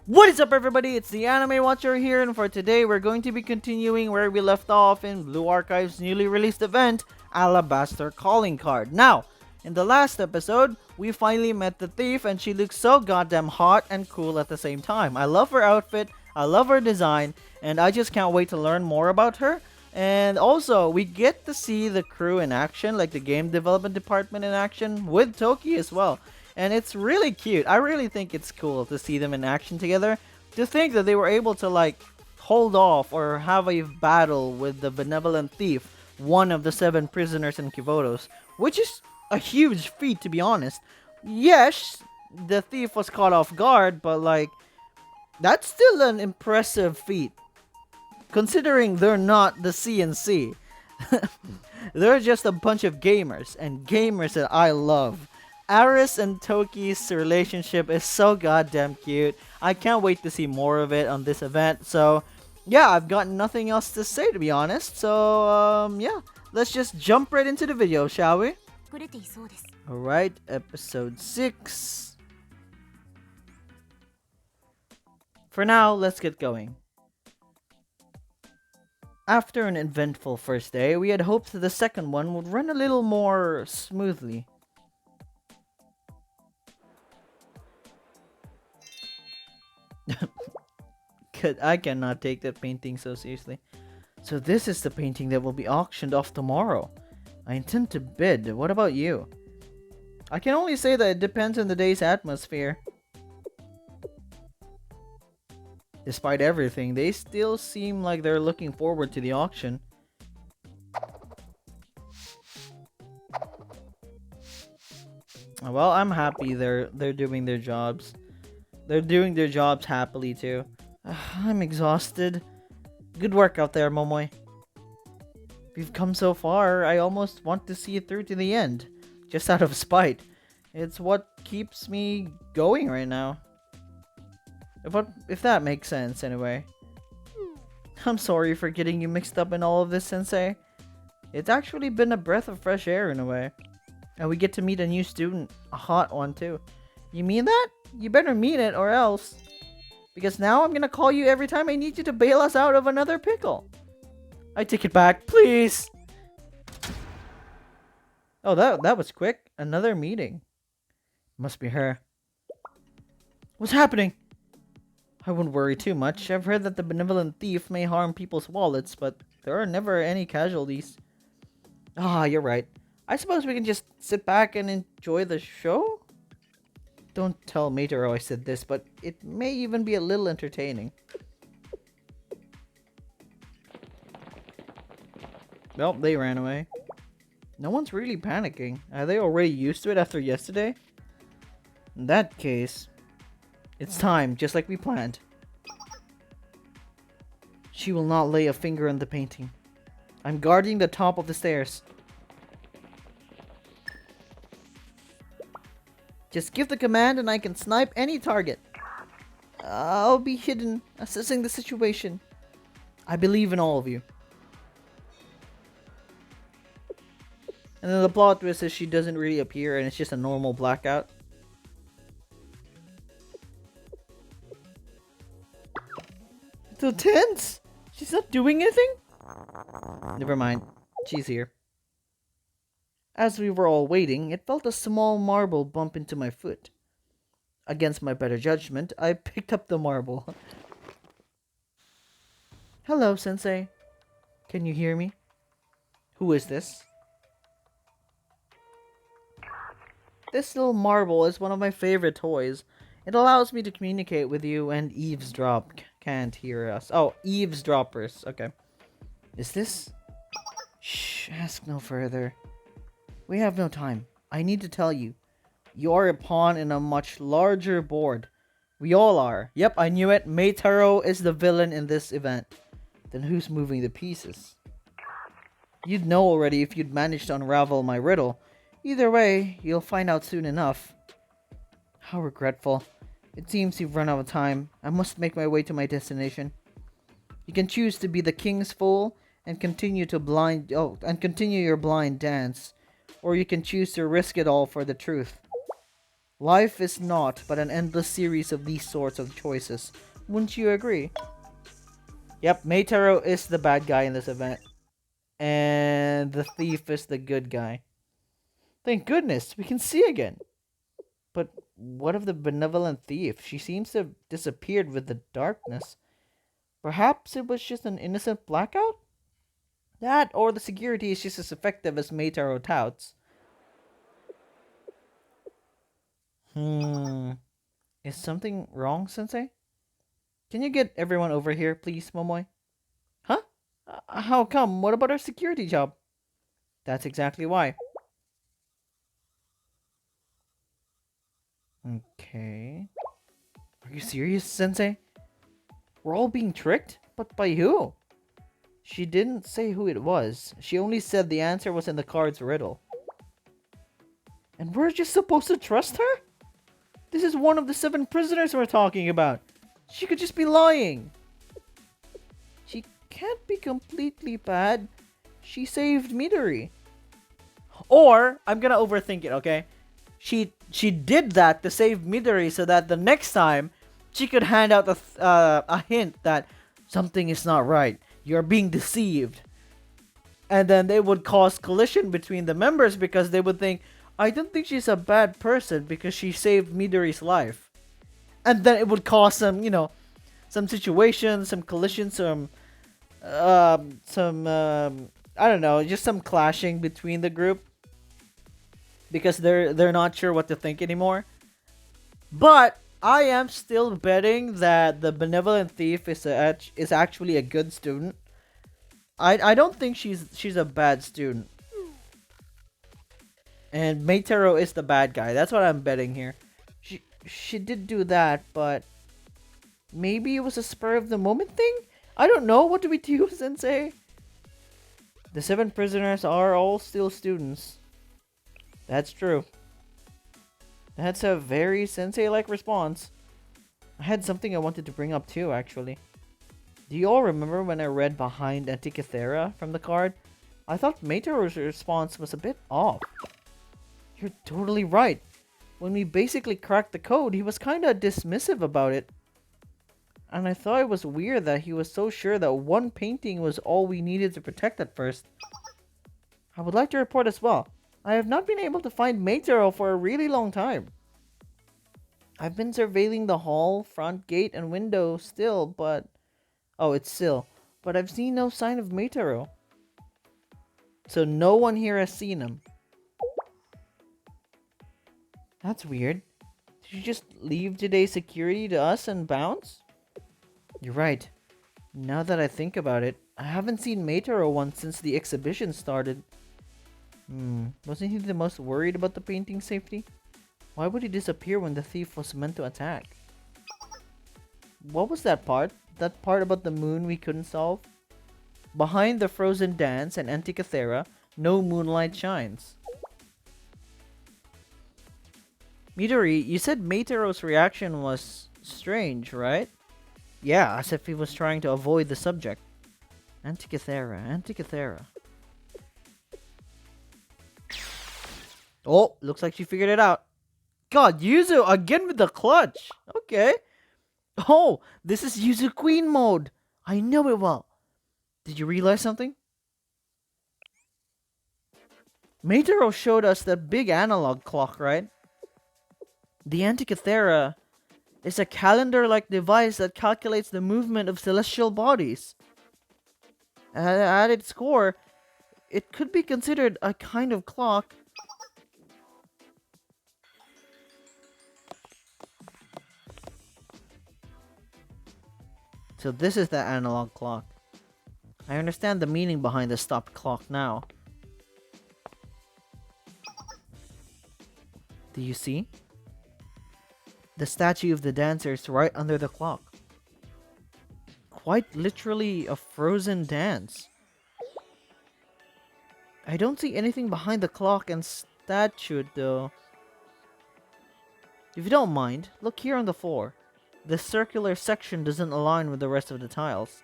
What is up, everybody? It's the Anime Watcher here, and for today we're going to be continuing where we left off in Blue Archive's newly released event, Alabaster Calling Card. Now, in the last episode, we finally met the thief, and she looks so goddamn hot and cool at the same time. I love her outfit, I love her design, and I just can't wait to learn more about her. And also, we get to see the crew in action, like the game development department in action, with Toki as well. And it's really cute. I really think it's cool to see them in action together. To think that they were able to like hold off or have a battle with the Benevolent Thief, one of the 7 prisoners in Kivotos, which is a huge feat, to be honest. Yes, the thief was caught off guard, but like that's still an impressive feat considering they're not the CNC. They're just a bunch of gamers, and gamers that I love. Aris and Toki's relationship is so goddamn cute. I can't wait to see more of it on this event. So, yeah, I've got nothing else to say, to be honest. So, yeah, let's just jump right into the video, shall we? Alright, episode 6. For now, let's get going. After an eventful first day, we had hoped that the second one would run a little more smoothly. I cannot take that painting so seriously. So this is the painting that will be auctioned off tomorrow. I intend to bid. What about you? I can only say that it depends on the day's atmosphere. Despite everything, they still seem like they're looking forward to the auction. Well, I'm happy they're doing their jobs. They're doing their jobs happily too. I'm exhausted. Good work out there, Momoy. We've come so far, I almost want to see it through to the end. Just out of spite. It's what keeps me going right now. If that makes sense, anyway. I'm sorry for getting you mixed up in all of this, Sensei. It's actually been a breath of fresh air in a way. And we get to meet a new student. A hot one, too. You mean that? You better mean it, or else. Because now I'm gonna call you every time I need you to bail us out of another pickle. I take it back, please! Oh, that was quick. Another meeting. Must be her. What's happening? I wouldn't worry too much. I've heard that the Benevolent Thief may harm people's wallets, but there are never any casualties. Ah, you're right. I suppose we can just sit back and enjoy the show? Don't tell Meitaro I said this, but it may even be a little entertaining. Well, they ran away. No one's really panicking. Are they already used to it after yesterday? In that case, it's time, just like we planned. She will not lay a finger on the painting. I'm guarding the top of the stairs. Just give the command and I can snipe any target. I'll be hidden, assessing the situation. I believe in all of you. And then the plot twist is she doesn't really appear and it's just a normal blackout. It's so tense! She's not doing anything? Never mind. She's here. As we were all waiting, it felt a small marble bump into my foot. Against my better judgment, I picked up the marble. Hello, Sensei. Can you hear me? Who is this? This little marble is one of my favorite toys. It allows me to communicate with you and eavesdrop. Can't hear us. Oh, eavesdroppers. Okay. Is this? Shh, ask no further. We have no time. I need to tell you. You are a pawn in a much larger board. We all are. Yep, I knew it. Meitaro is the villain in this event. Then who's moving the pieces? You'd know already if you'd managed to unravel my riddle. Either way, you'll find out soon enough. How regretful. It seems you've run out of time. I must make my way to my destination. You can choose to be the king's fool and continue your blind dance. Or you can choose to risk it all for the truth. Life is not but an endless series of these sorts of choices. Wouldn't you agree? Yep, Meitaro is the bad guy in this event, and the thief is the good guy. Thank goodness, we can see again. But what of the benevolent thief? She seems to have disappeared with the darkness. Perhaps it was just an innocent blackout? That, or the security is just as effective as Meitaro touts. Hmm. Is something wrong, Sensei? Can you get everyone over here, please, Momoy? Huh? How come? What about our security job? That's exactly why. Okay. Are you serious, Sensei? We're all being tricked? But by who? She didn't say who it was. She only said the answer was in the card's riddle. And we're just supposed to trust her? This is one of the 7 prisoners we're talking about. She could just be lying. She can't be completely bad. She saved Midori. Or, I'm gonna overthink it, okay? She did that to save Midori so that the next time she could hand out a hint that something is not right. You're being deceived. And then they would cause collision between the members because they would think, I don't think she's a bad person because she saved Midori's life. And then it would cause some situations, some collision, I don't know, just some clashing between the group because they're not sure what to think anymore. But I am still betting that the benevolent thief is actually a good student. I don't think she's a bad student. And Meitaro is the bad guy. That's what I'm betting here. She did do that, but maybe it was a spur of the moment thing? I don't know. What do we do, Sensei? The 7 prisoners are all still students. That's true. That's a very Sensei-like response. I had something I wanted to bring up too, actually. Do you all remember when I read behind Antikythera from the card? I thought Meitaro's response was a bit off. You're totally right. When we basically cracked the code, he was kinda dismissive about it. And I thought it was weird that he was so sure that one painting was all we needed to protect at first. I would like to report as well. I have not been able to find Meitaro for a really long time. I've been surveilling the hall, front gate, and window still, but... Oh, it's still. But I've seen no sign of Meitaro. So no one here has seen him. That's weird. Did you just leave today's security to us and bounce? You're right. Now that I think about it, I haven't seen Meitaro once since the exhibition started. Wasn't he the most worried about the painting's safety? Why would he disappear when the thief was meant to attack? What was that part? That part about the moon we couldn't solve? Behind the frozen dance and Antikythera, no moonlight shines. Midori, you said Meitaro's reaction was strange, right? Yeah, as if he was trying to avoid the subject. Antikythera. Oh, looks like she figured it out. God, Yuzu again with the clutch. Okay. Oh, this is Yuzu Queen mode. I know it well. Did you realize something? Meitaro showed us the big analog clock, right? The Antikythera is a calendar-like device that calculates the movement of celestial bodies. At its core, it could be considered a kind of clock. So this is the analog clock. I understand the meaning behind the stopped clock now. Do you see? The statue of the dancer is right under the clock. Quite literally a frozen dance. I don't see anything behind the clock and statue though. If you don't mind, look here on the floor. The circular section doesn't align with the rest of the tiles.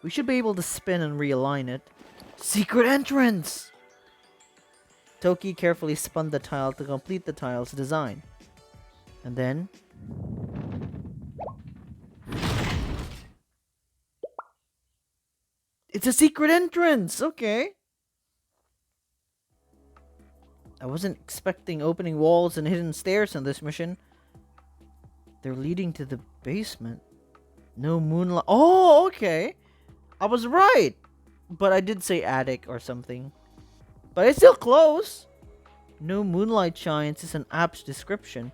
We should be able to spin and realign it. Secret entrance! Toki carefully spun the tile to complete the tile's design. And then... It's a secret entrance! Okay. I wasn't expecting opening walls and hidden stairs on this mission. They're leading to the basement. No moonlight. Oh, okay. I was right. But I did say attic or something. But it's still close. No moonlight shines is an apt description.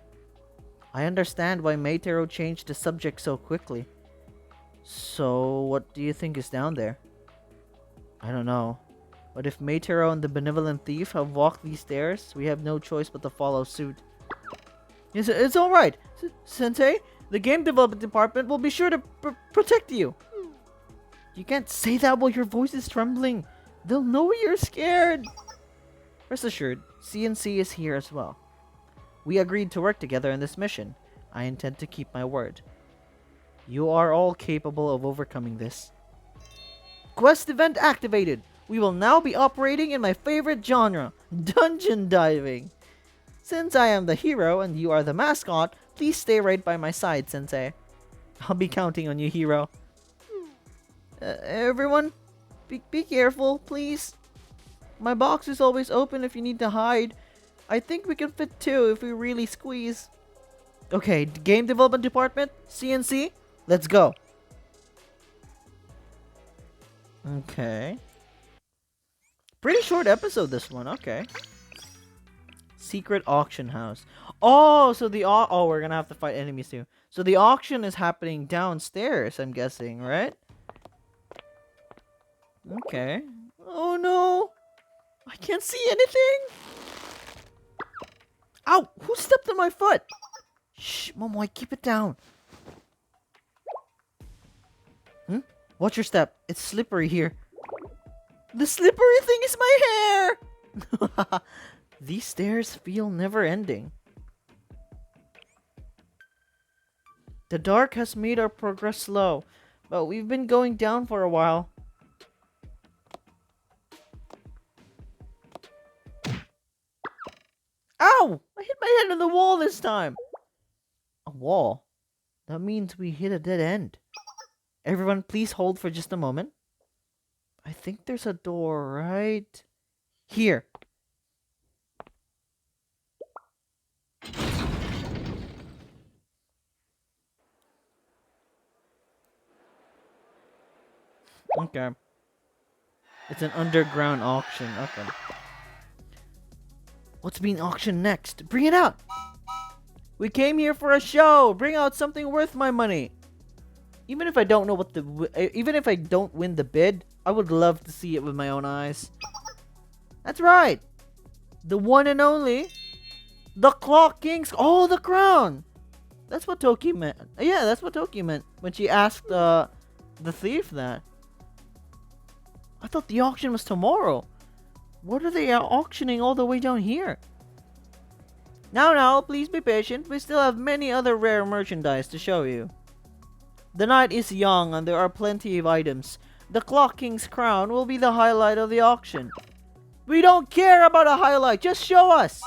I understand why Meitaro changed the subject so quickly. So, what do you think is down there? I don't know. But if Meitaro and the Benevolent Thief have walked these stairs, we have no choice but to follow suit. Yes, it's alright. Sensei, the game development department will be sure to protect you. You can't say that while your voice is trembling. They'll know you're scared. Rest assured, CNC is here as well. We agreed to work together in this mission. I intend to keep my word. You are all capable of overcoming this. Quest event activated. We will now be operating in my favorite genre, dungeon diving. Since I am the hero and you are the mascot, please stay right by my side, Sensei. I'll be counting on you, hero. Everyone, be careful, please. My box is always open if you need to hide. I think we can fit two if we really squeeze. Okay, game development department, CNC, let's go. Okay. Pretty short episode, this one. Okay. Secret auction house. Oh, so the oh, we're gonna have to fight enemies too. So the auction is happening downstairs, I'm guessing, right? Okay. Oh no! I can't see anything! Ow! Who stepped on my foot? Shh, Momoy, keep it down. Watch your step. It's slippery here. The slippery thing is my hair! These stairs feel never-ending. The dark has made our progress slow, but we've been going down for a while. Ow! I hit my head on the wall this time! A wall? That means we hit a dead end. Everyone, please hold for just a moment. I think there's a door right here. Okay. It's an underground auction. Okay. What's being auctioned next? Bring it out! We came here for a show! Bring out something worth my money! Even if I don't know what even if I don't win the bid, I would love to see it with my own eyes. That's right! The one and only... The Clock King's... Oh, the crown! That's what Toki meant. Yeah, that's what Toki meant when she asked the thief that. I thought the auction was tomorrow. What are they auctioning all the way down here? Now, please be patient. We still have many other rare merchandise to show you. The night is young and there are plenty of items. The Clock King's crown will be the highlight of the auction. We don't care about a highlight, just show us!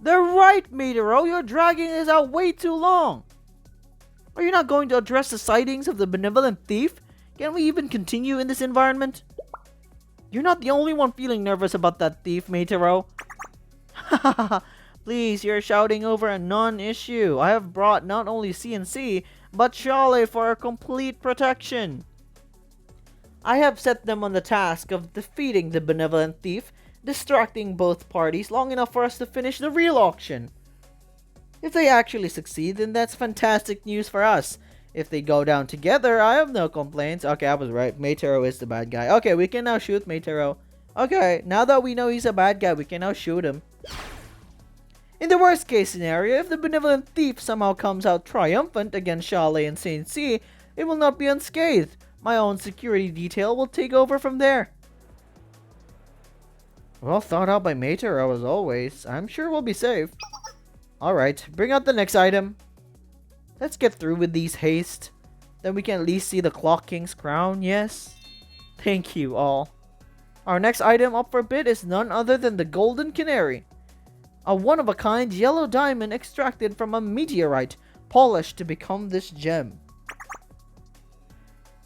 They're right, Meitaro, you're dragging this out way too long! Are you not going to address the sightings of the Benevolent Thief? Can we even continue in this environment? You're not the only one feeling nervous about that thief, Meitaro. Please, you're shouting over a non-issue. I have brought not only CNC, but Shale for our complete protection. I have set them on the task of defeating the Benevolent Thief, distracting both parties long enough for us to finish the real auction. If they actually succeed, then that's fantastic news for us. If they go down together, I have no complaints. Okay, I was right. Meitaro is the bad guy. Okay, we can now shoot Meitaro. Okay, now that we know he's a bad guy, we can now shoot him. In the worst case scenario, if the Benevolent Thief somehow comes out triumphant against Shale and Saint C, it will not be unscathed. My own security detail will take over from there. Well thought out by Meitaro as always. I'm sure we'll be safe. Alright, bring out the next item. Let's get through with these haste. Then we can at least see the Clock King's crown, yes? Thank you all. Our next item up for bid is none other than the Golden Canary. A one-of-a-kind yellow diamond extracted from a meteorite, polished to become this gem.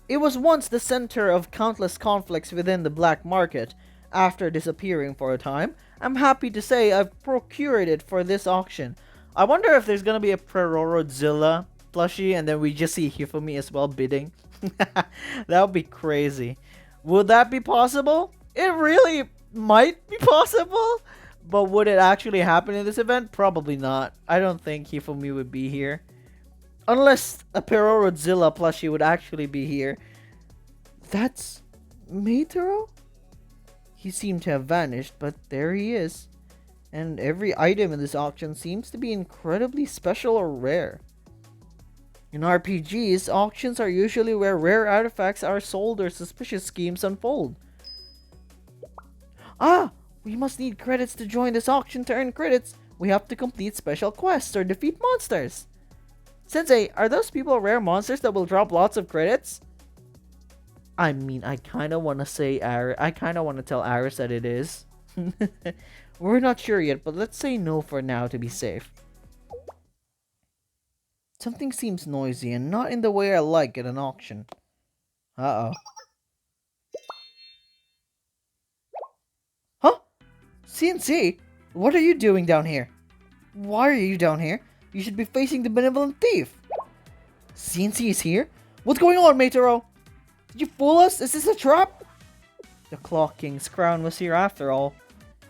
It was once the center of countless conflicts within the black market. After disappearing for a time, I'm happy to say I've procured it for this auction. I wonder if there's gonna be a Prerorodzilla plushie and then we just see Hifumi as well bidding. That would be crazy. Would that be possible? It really might be possible, but would it actually happen in this event? Probably not. I don't think Hifumi would be here. Unless a Prerorodzilla plushie would actually be here. That's Meitaro? He seemed to have vanished, but there he is. And every item in this auction seems to be incredibly special or rare. In RPGs, auctions are usually where rare artifacts are sold or suspicious schemes unfold. Ah! We must need credits to join this auction to earn credits. We have to complete special quests or defeat monsters. Sensei, are those people rare monsters that will drop lots of credits? I mean, I kind of want to say I kind of want to tell Aris that it is. We're not sure yet, but let's say no for now to be safe. Something seems noisy and not in the way I like at an auction. Uh-oh. Huh? CNC? What are you doing down here? Why are you down here? You should be facing the Benevolent Thief. CNC is here? What's going on, Meitaro? Did you fool us? Is this a trap? The Clock King's crown was here after all.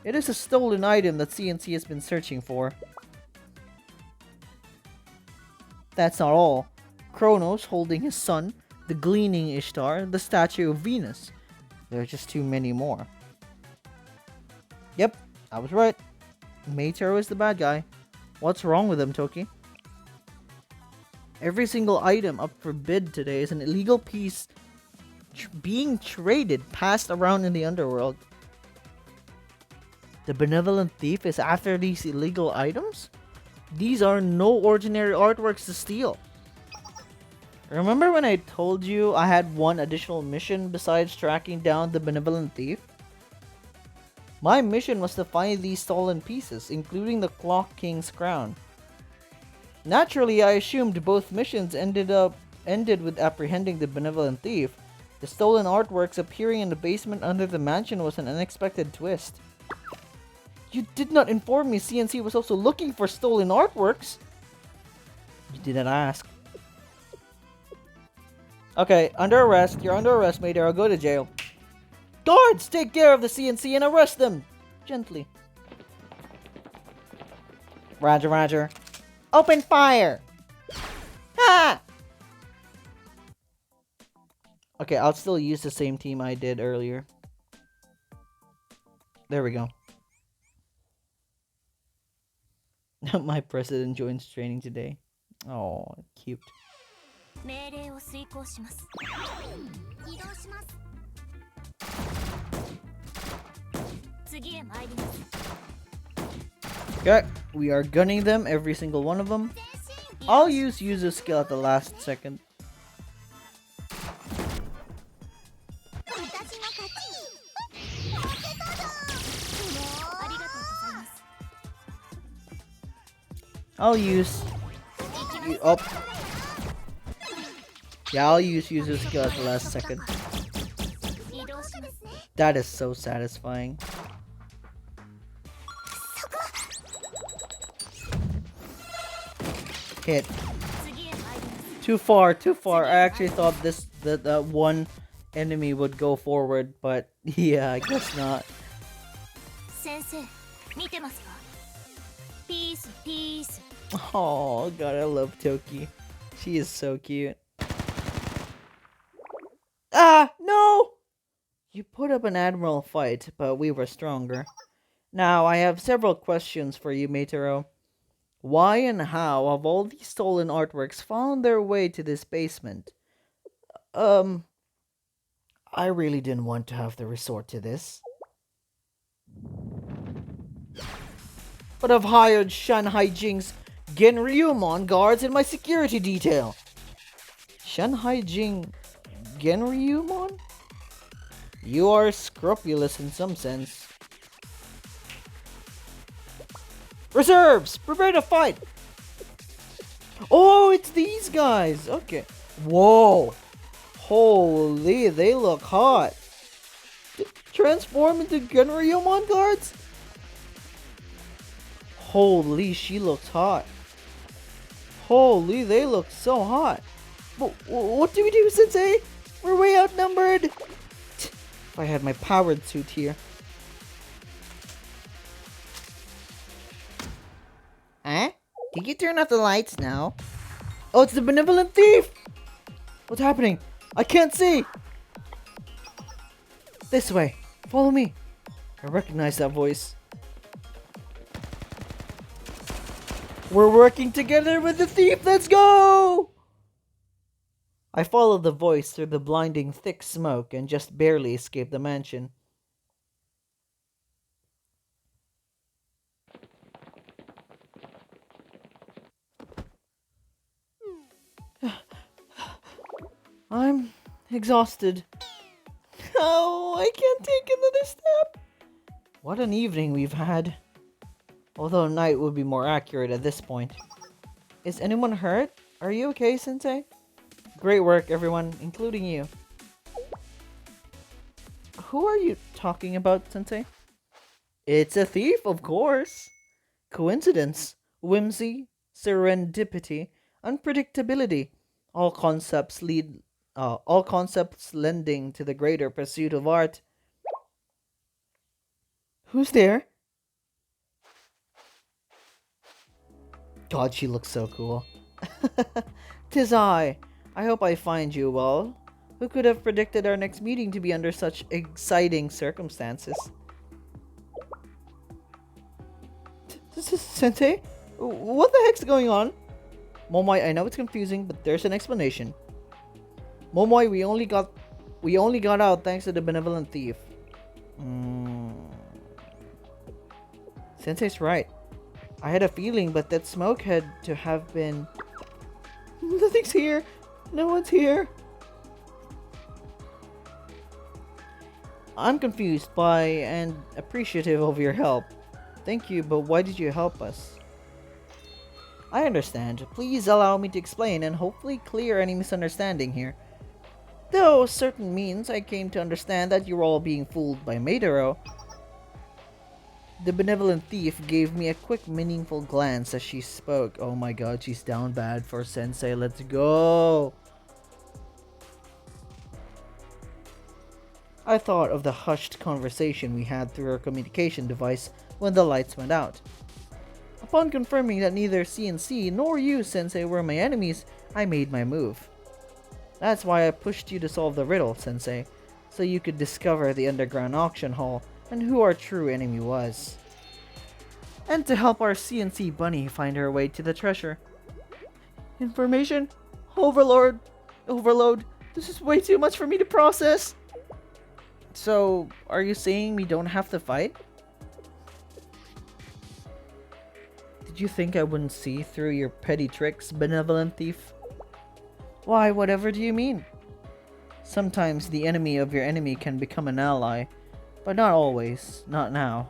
It is a stolen item that CNC has been searching for. That's not all. Kronos holding his son, the gleaning Ishtar, the statue of Venus. There are just too many more. Yep, I was right. Meitaro is the bad guy. What's wrong with him, Toki? Every single item up for bid today is an illegal piece being traded, passed around in the underworld. The Benevolent Thief is after these illegal items? These are no ordinary artworks to steal. Remember when I told you I had one additional mission besides tracking down the Benevolent Thief? My mission was to find these stolen pieces, including the Clock King's crown. Naturally, I assumed both missions ended with apprehending the Benevolent Thief. The stolen artworks appearing in the basement under the mansion was an unexpected twist. You did not inform me CNC was also looking for stolen artworks. You didn't ask. Okay, under arrest. You're under arrest, Meitaro. Go to jail. Guards, take care of the CNC and arrest them! Gently. Roger, roger. Open fire! Ha! Okay, I'll still use the same team I did earlier. There we go. My president joins training today. Oh, cute. Okay, we are gunning them, every single one of them. I'll use user skill at the last second. I'll use... Oh. Yeah, I'll use user skill at the last second. That is so satisfying. Hit. Too far, too far. I actually thought that one enemy would go forward, but yeah, I guess not. Oh god, I love Toki. She is so cute. Ah, no! You put up an admiral fight, but we were stronger. Now, I have several questions for you, Meitaro. Why and how have all these stolen artworks found their way to this basement? I really didn't want to have to resort to this. But I've hired Shanghai Jing's Genryumon guards in my security detail. Shanghai Jing Genryumon? You are scrupulous in some sense. Reserves! Prepare to fight! Oh, it's these guys! Okay. Whoa! Holy, they look hot! Transform into Genryomon cards? Holy, she looks hot. Holy, they look so hot. What do we do, Sensei? We're way outnumbered! If I had my powered suit here. Huh? Did you turn off the lights now? Oh, it's the Benevolent Thief! What's happening? I can't see! This way. Follow me. I recognize that voice. We're working together with the thief! Let's go! I followed the voice through the blinding thick smoke and just barely escaped the mansion. I'm exhausted. Oh, I can't take another step. What an evening we've had. Although night would be more accurate at this point. Is anyone hurt? Are you okay, Sensei? Great work, everyone, including you. Who are you talking about, Sensei? It's a thief, of course. Coincidence, whimsy, serendipity, unpredictability. All concepts lending to the greater pursuit of art. Who's there? God, she looks so cool. 'Tis I. I hope I find you well. Who could have predicted our next meeting to be under such exciting circumstances? This is Sensei? What the heck's going on? Momoi, I know it's confusing, but there's an explanation. Momoi, we only got out thanks to the Benevolent Thief. Sensei's right. I had a feeling, but that smoke had to have been... Nothing's here. No one's here. I'm confused by and appreciative of your help. Thank you, but why did you help us? I understand. Please allow me to explain and hopefully clear any misunderstanding here. Though certain means I came to understand that you were all being fooled by Meitaro. The Benevolent Thief gave me a quick, meaningful glance as she spoke. Oh my god, she's down bad for Sensei. Let's go! I thought of the hushed conversation we had through our communication device when the lights went out. Upon confirming that neither CNC nor you, Sensei, were my enemies, I made my move. That's why I pushed you to solve the riddle, Sensei, so you could discover the underground auction hall and who our true enemy was. And to help our CNC bunny find her way to the treasure. Information? Overload. This is way too much for me to process. So, are you saying we don't have to fight? Did you think I wouldn't see through your petty tricks, Benevolent Thief? Why, whatever do you mean? Sometimes the enemy of your enemy can become an ally, but not always, not now.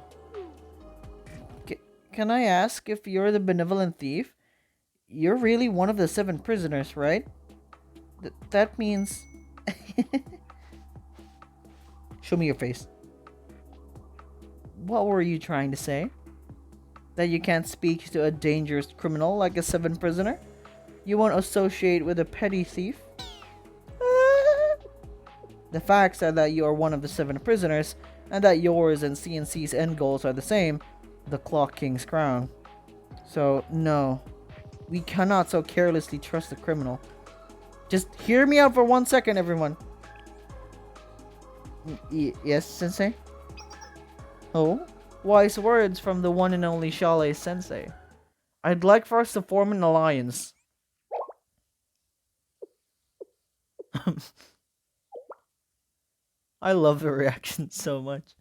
Can I ask if you're the Benevolent Thief? You're really one of the 7 prisoners, right? That means... Show me your face. What were you trying to say? That you can't speak to a dangerous criminal like a 7 prisoner? You won't associate with a petty thief? The facts are that you are one of the 7 prisoners, and that yours and CNC's end goals are the same, the Clock King's crown. So, no. We cannot so carelessly trust a criminal. Just hear me out for 1 second, everyone. Yes, Sensei? Oh? Wise words from the one and only Chalet Sensei. I'd like for us to form an alliance. I love the reaction so much.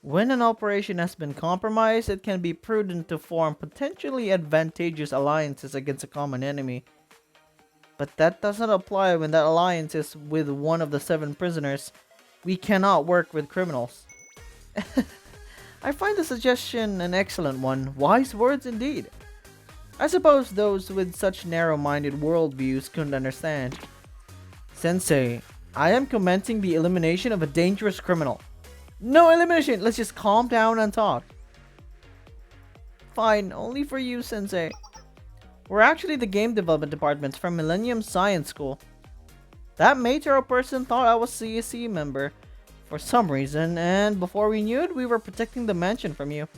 When an operation has been compromised, it can be prudent to form potentially advantageous alliances against a common enemy. But that doesn't apply when that alliance is with one of the 7 prisoners. We cannot work with criminals. I find the suggestion an excellent one. Wise words indeed. I suppose those with such narrow-minded worldviews couldn't understand. Sensei, I am commencing the elimination of a dangerous criminal. No elimination! Let's just calm down and talk. Fine, only for you, Sensei. We're actually the game development department from Millennium Science School. That Meitaro person thought I was CSC member for some reason, and before we knew it, we were protecting the mansion from you.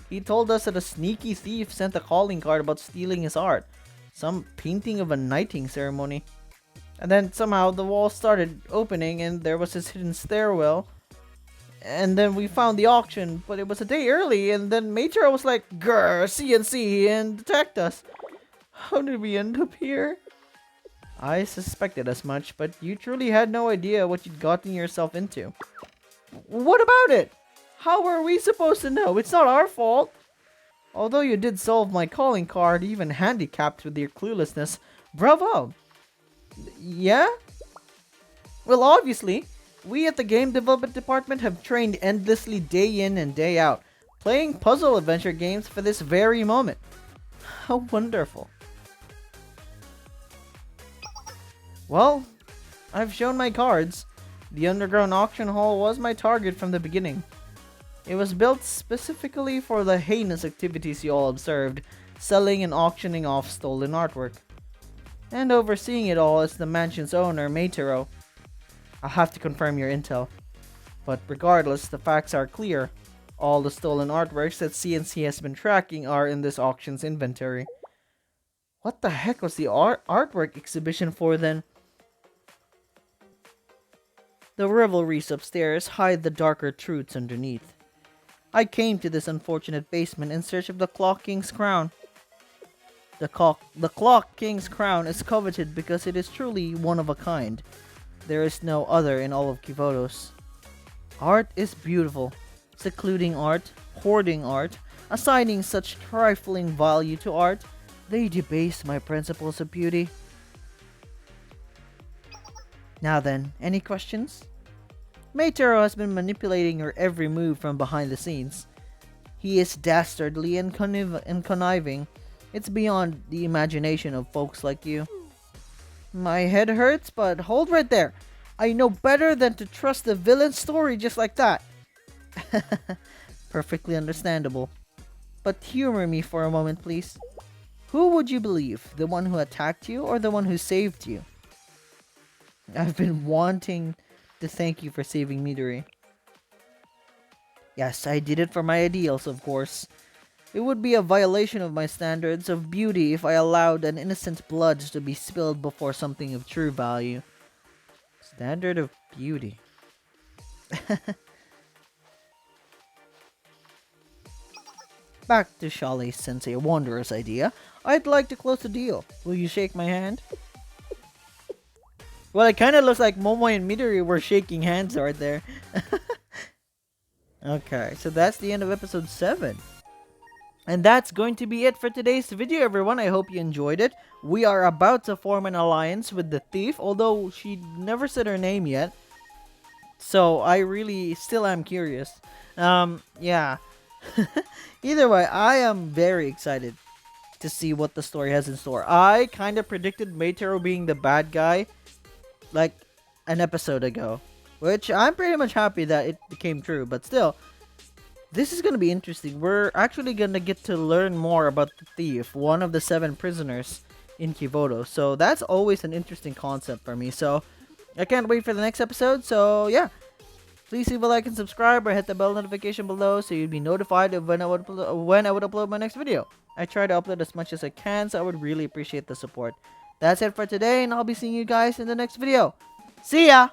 He told us that a sneaky thief sent a calling card about stealing his art. Some painting of a knighting ceremony. And then somehow the wall started opening and there was his hidden stairwell. And then we found the auction, but it was a day early, and then Meitaro was like, "Grr, CNC," and attacked us. How did we end up here? I suspected as much, but you truly had no idea what you'd gotten yourself into. What about it? How were we supposed to know? It's not our fault. Although you did solve my calling card, even handicapped with your cluelessness. Bravo! Yeah? Well, obviously, we at the game development department have trained endlessly day in and day out, playing puzzle adventure games for this very moment. How wonderful. Well, I've shown my cards. The underground auction hall was my target from the beginning. It was built specifically for the heinous activities you all observed, selling and auctioning off stolen artwork. And overseeing it all is the mansion's owner, Meitaro. I'll have to confirm your intel. But regardless, the facts are clear. All the stolen artworks that CNC has been tracking are in this auction's inventory. What the heck was the artwork exhibition for then? The revelries upstairs hide the darker truths underneath. I came to this unfortunate basement in search of the Clock King's crown. The Clock King's crown is coveted because it is truly one of a kind. There is no other in all of Kivodos. Art is beautiful. Secluding art, hoarding art, assigning such trifling value to art, they debase my principles of beauty. Now then, any questions? Meitaro has been manipulating your every move from behind the scenes. He is dastardly and conniving. It's beyond the imagination of folks like you. My head hurts, but hold right there. I know better than to trust the villain's story just like that. Perfectly understandable. But humor me for a moment, please. Who would you believe? The one who attacked you or the one who saved you? I've been wanting to thank you for saving Midori. Yes, I did it for my ideals, of course. It would be a violation of my standards of beauty if I allowed an innocent blood to be spilled before something of true value. Standard of beauty. Back to Shale Sensei Wanderer's idea. I'd like to close the deal. Will you shake my hand? Well, it kind of looks like Momo and Midori were shaking hands right there. Okay, so that's the end of episode 7. And that's going to be it for today's video, everyone. I hope you enjoyed it. We are about to form an alliance with the thief, although she never said her name yet. So I really still am curious. Yeah. Either way, I am very excited to see what the story has in store. I kind of predicted Meitaro being the bad guy like an episode ago, which I'm pretty much happy that it became true, but still, this is going to be interesting. We're actually going to get to learn more about the thief, one of the 7 prisoners in Kivodo. So that's always an interesting concept for me. So I can't wait for the next episode. So yeah, please leave a like and subscribe or hit the bell notification below so you'd be notified of when I would upload my next video. I try to upload as much as I can, so I would really appreciate the support. That's it for today, and I'll be seeing you guys in the next video. See ya!